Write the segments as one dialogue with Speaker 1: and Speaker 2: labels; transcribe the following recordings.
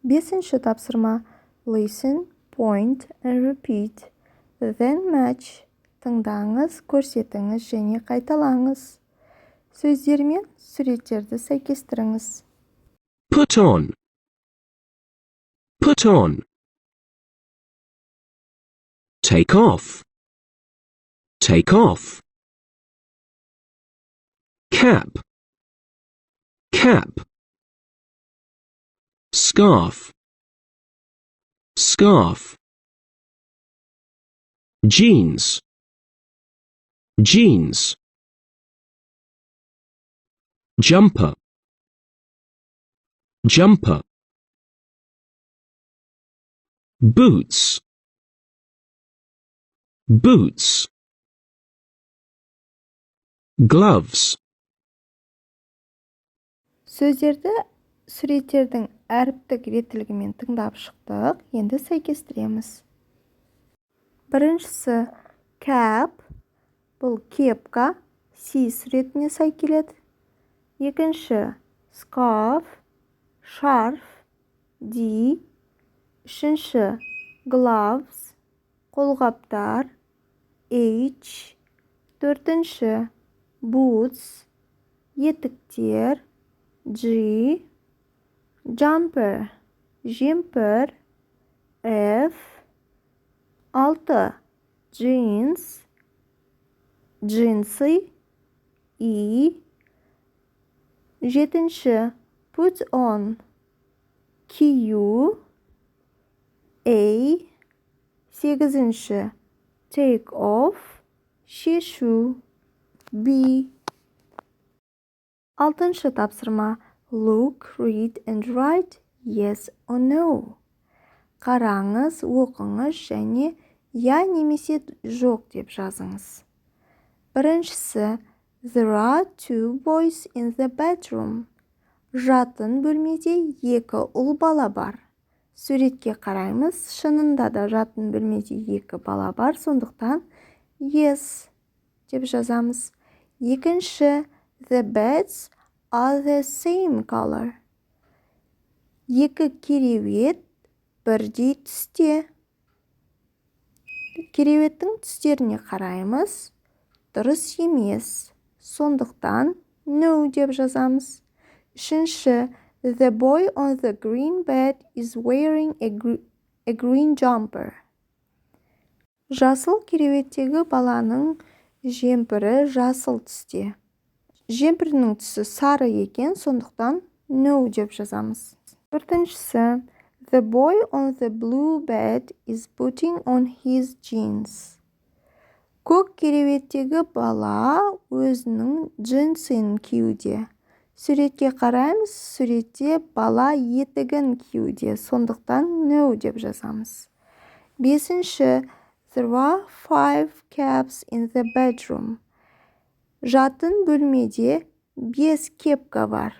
Speaker 1: Бесінші тапсырма. Listen, point and repeat. Then match. Тыңдаңыз, көрсетіңіз және қайталаңыз. Сөздер мен суреттерді сәйкестіріңіз.
Speaker 2: Put on. Put on. Take off. Take off. Cap. Cap. Scarf. Scarf. Jeans. Jeans. Jumper. Jumper. Boots. Boots. Gloves.
Speaker 1: Сөздерді суреттердің әріптік реттілігімен тыңдап шықтық. Енді сәйкестіреміз. Біріншісі cap, бұл кепка, C суретіне сай келеді. Екінші scarf, шарф, D. Үшінші gloves, қолғаптар, H. Төртінші boots, етіктер, G. Jumper, жемпір, F. 6. Jeans, джинсы, E. 7. Put on, кию, A. 8. Take off, шешу, B. 6. тапсырма. Look, read and write yes or no. Қараңыз, оқыңыз және я немесе жоқ деп жазыңыз. Біріншісі There are 2 boys in the bedroom. Жатын бөлмеде 2 ұл бала бар. Суретке қараймыз, шынында да жатын бөлмеде 2 бала бар, сондықтан yes деп жазамыз. Екінші The beds are the same color. 2 кереует бірдей түсте. Кереуеттің түстеріне қараймыз, дұрыс емес. Сондықтан no деп жазамыз. Үшінші The boy on the green bed is wearing a green jumper. Жасыл кереуеттегі баланың жемпірі жасыл түсте. Жемпірінің түсі сары екен, сондықтан no деп жазамыз. Төртіншісі The boy on the blue bed is putting on his jeans. Көк кереуеттегі бала өзінің джинсын киюде. Суретке қараймыз, суретте бала етігін киюде, сондықтан no деп жазамыз. Бесінші There are 5 caps in the bedroom. Жатын бөлмеде 5 кепка бар.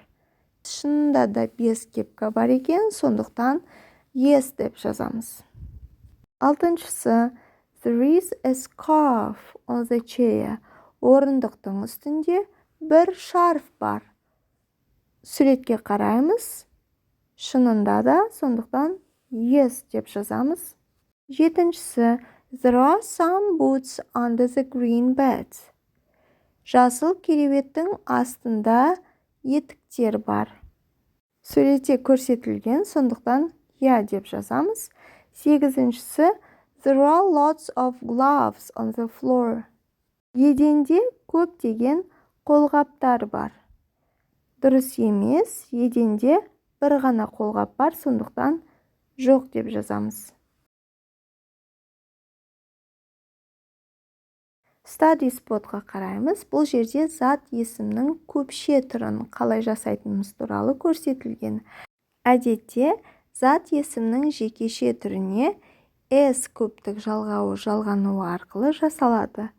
Speaker 1: Шынында да 5 кепка бар екен, сондықтан yes деп жазамыз. Алтыншысы There is a scarf on the chair. Орындықтың үстінде бір шарф бар. Суретке қараймыз, шынында да, сондықтан yes деп жазамыз. Жетіншісі There are some boots under the green bed. Жасыл кереуеттің астында етіктер бар. Суретте көрсетілген, сондықтан я деп жазамыз. Сегізіншісі There are lots of gloves on the floor. Еденде көптеген қолғаптар бар. Дұрыс емес, еденде бір ғана қолғап бар, сондықтан жоқ деп жазамыз. Study spotқа қараймыз. Бұл жерде зат есімнің көпше түрін қалай жасайтынымыз туралы көрсетілген. Әдетте, зат есімнің жекеше түріне S көптік жалғауы жалғануы арқылы жасалады.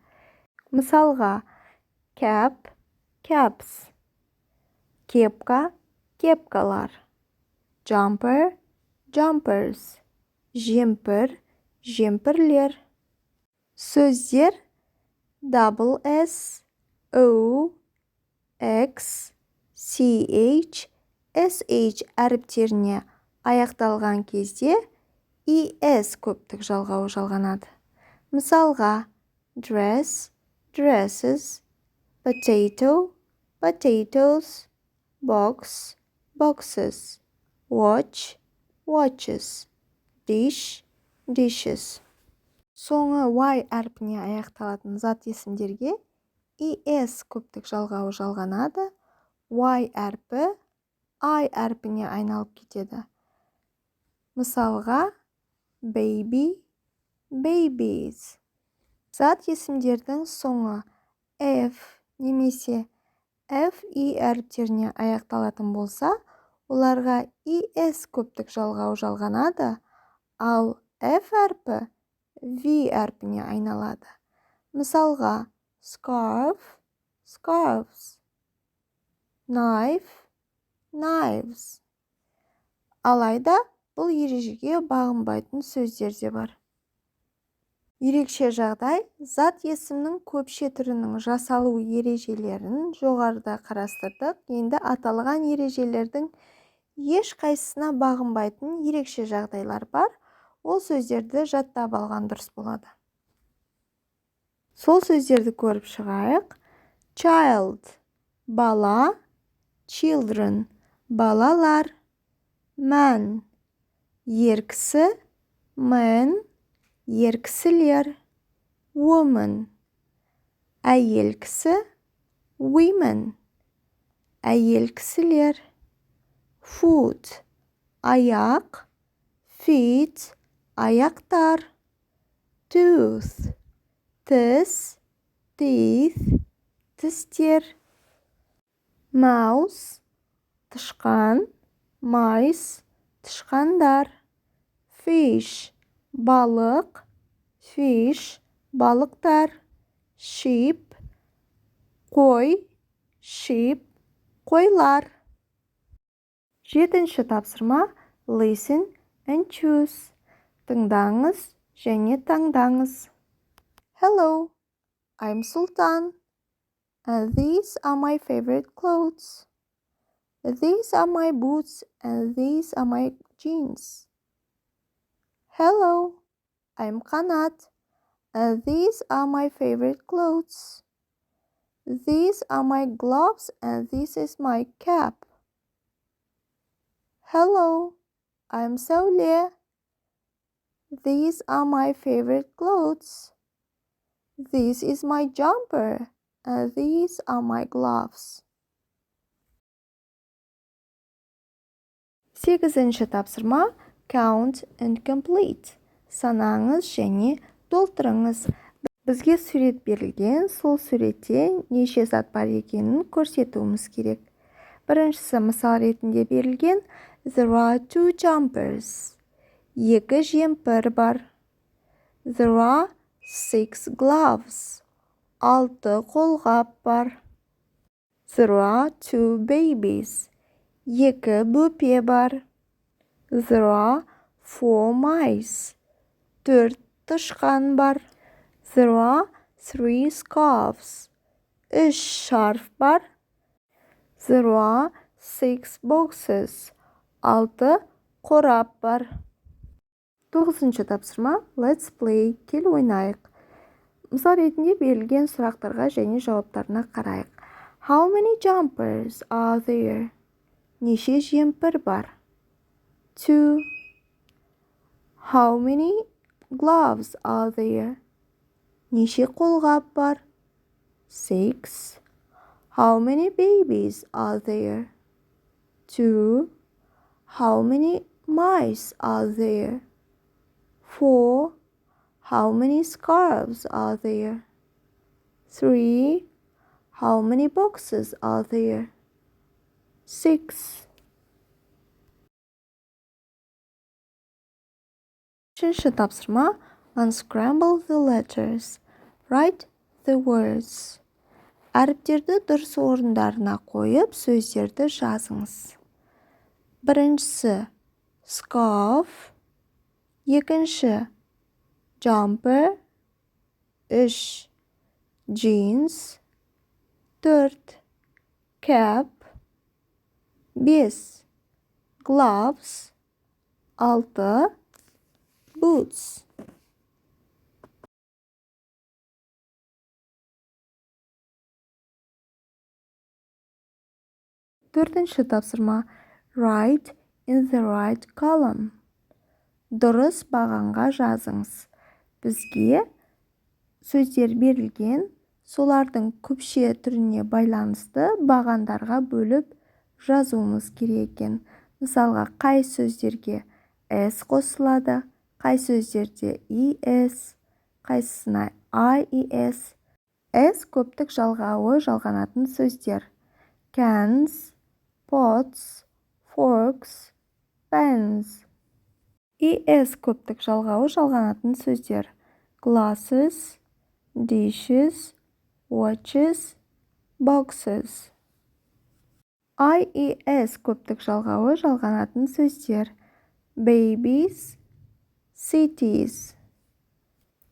Speaker 1: Мысалға, cap, caps, кепка, кепкалар, jumper, jumpers, жемпір, жемпірлер. Сөздер double S, O, X, CH, SH әріптеріне аяқталған кезде es көптік жалғауы жалғанады. Мысалға, dress, dresses, potato, potatoes, box, boxes, watch, watches, dish, dishes. Соңы y әрпіне аяқталатын зат есімдерге es көптік жалғауы жалғанады, y әрпі I әрпіне айналып кетеді. Мысалға, baby, babies. Зат есімдердің соңы f немесе fi әріптеріне аяқталатын болса, оларға es көптік жалғауы жалғанады, ал f әрпі v әрпіне айналады. Мысалға, scarf, scarves, knife, knives. Алайда, бұл ережеге бағынбайтын сөздер де бар. Ерекше жағдай, зат есімнің көпше түрінің жасалу ережелерін жоғарыда қарастырдық. Енді аталған ережелердің ешқайсысына бағынбайтын ерекше жағдайлар бар. Ол сөздерді жаттап алған дұрыс болады. Сол сөздерді көріп шығайық. Child, бала, children, балалар, man, ер кісі, men, ер кісілер, woman, әйел кісі, women, әйел кісілер, foot, аяқ, feet, аяқтар, tooth, тіс, teeth, тістер, mouse, тышқан, mice, тышқандар, fish, балық, fish, балықтар, sheep, қой, sheep, қойлар. 7-ші тапсырма, listen and choose. Тыңдаңыз және таңдаңыз. Hello, I'm Sultan, and these are my favorite clothes. These are my boots and these are my jeans. Hello, I'm Qanat, and these are my favorite clothes. These are my gloves and this is my cap. Hello, I'm Sauleh. These are my favorite clothes. This is my jumper and these are my gloves. 8-ші тапсырма, count and complete. Санаңыз және толтырыңыз. Бізге сурет берілген, сол суретте неше зат бар екенін көрсетуіміз керек. Біріншісі мысал ретінде берілген, there are 2 jumpers. 2 жемпір бар. There are 6 gloves. 6 қолғап бар. There are 2 babies. 2 бөпе бар. There are 4 mice. 4 тышқан бар. There are 3 scarves. 3 шарф бар. There are 6 boxes. 6 қорап бар. 9-ші тапсырма, let's play, кел ойнайық. Мысал ретінде берілген сұрақтарға және жауаптарына қарайық. How many jumpers are there? Неше жемпір бар? 2. How many gloves are there? Неше қолғап бар? 6. How many babies are there? 2. How many mice are there? 4. How many scarves are there? 3. How many boxes are there? 6. 3-ші тапсырма, unscramble the letters. Write the words. Әріптерді дұрыс орындарына қойып, сөздерді жазыңыз. Біріншісі, scarf. Екінші, jumper. 3. Jeans. 4. Cap. 5. Gloves. 6. Boots. Төртінші тапсырма. Write in the right column. Дұрыс бағанға жазыңыз. Бізге сөздер берілген, солардың көпше түріне байланысты бағандарға бөліп жазуымыз керек екен. Мысалға, қай сөздерге S қосылады, қай сөздерде ES, қайсысына IES. S көптік жалғауы жалғанатын сөздер. Cans, pots, forks, pans. ES көптік жалғауы жалғанатын сөздер. Glasses, dishes, watches, boxes. IES көптік жалғауы жалғанатын сөздер. Babies, cities.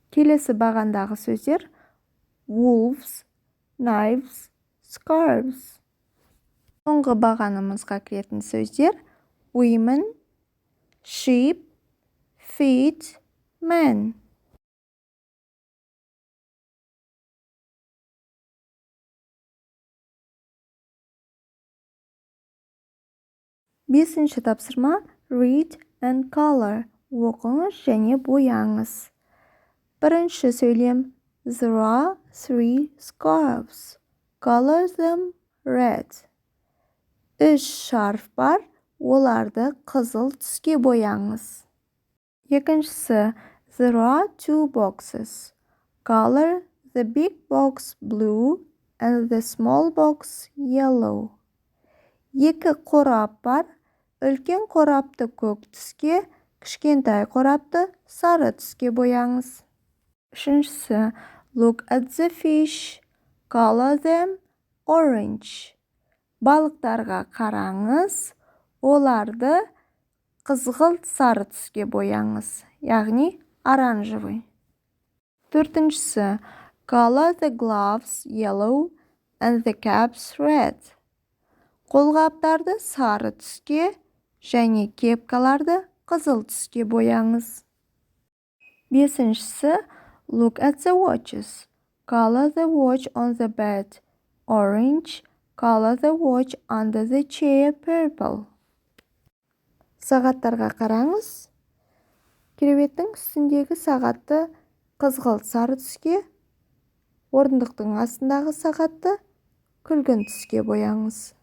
Speaker 1: Келесі бағандағы сөздер. Wolves, knives, scarves. Соңғы бағанымызға кіретін сөздер. Women, sheep, feet, men. Бесінші тапсырма. Read and color. Оқыңыз және бояңыз. Бірінші сөйлем. There are 3 scarves. Color them red. 3 шарф бар. Оларды қызыл түске бояңыз. Екіншісі. There are 2 boxes. Color the big box blue and the small box yellow. 2 қорап бар. Үлкен қорапты көк түске, кішкентай қорапты сары түске бояңыз. Үшіншісі. Look at the fish. Color them orange. Балықтарға қараңыз. Оларды қызғылт сары түске бояңыз. Яғни оранжевый. Төртіншісі. Color the gloves yellow and the caps red. Қолғаптарды сары түске және кепкаларды қызыл түске бояңыз. Бесіншісі. Look at the watches. Color the watch on the bed orange. Color the watch under the chair purple. Сағаттарға қараңыз. Кереуеттің үстіндегі сағатты қызғылт сары түске, орындықтың астындағы сағатты күлгін түске бояңыз.